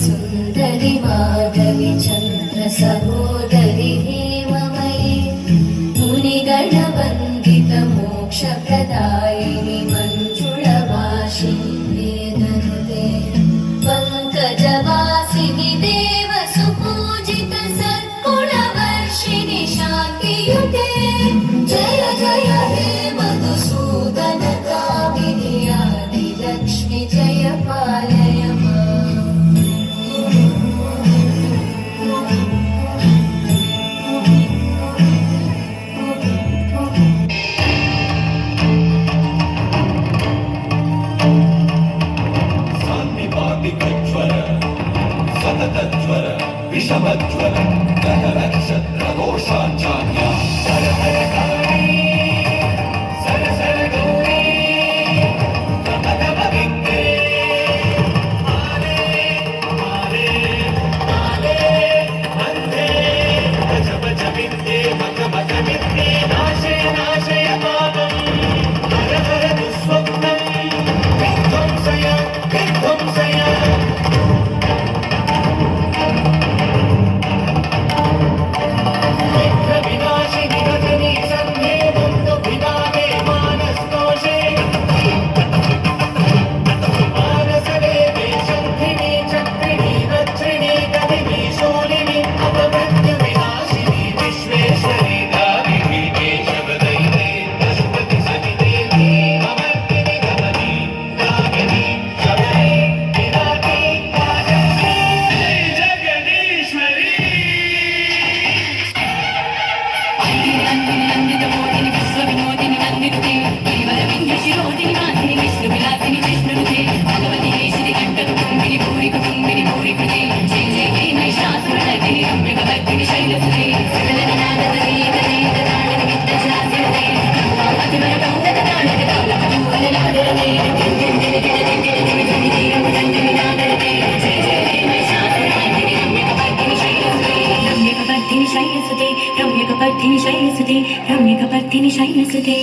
सुन्दरि माधवि चन्द्र सहोदरि हेममयि मुनिगणवन्दित मोक्षप्रदायिनि मञ्जुळभाषिणि वेदनुते पङ्कजवासिनि देवसुपूजित सद्गुणवर्षिणि शान्तियुते जय जय हे मधुसूदन कामिनि आदिलक्ष्मि जय पालय सततज्वर विषमज्वर ग्रह नक्षत्र दोषाचार्या हर हर काली सर सर गौरी नम नम विद्ये माले माले माले वन्दे भज भज विद्ये मग मग विद्ये नाशय नाशय पापम् हर हर दुःस्वप्नम् विध्वंसय विध्वंसय रम्यकपर्दिनि शैलसुते रम्यकपर्दिनि शैलसुते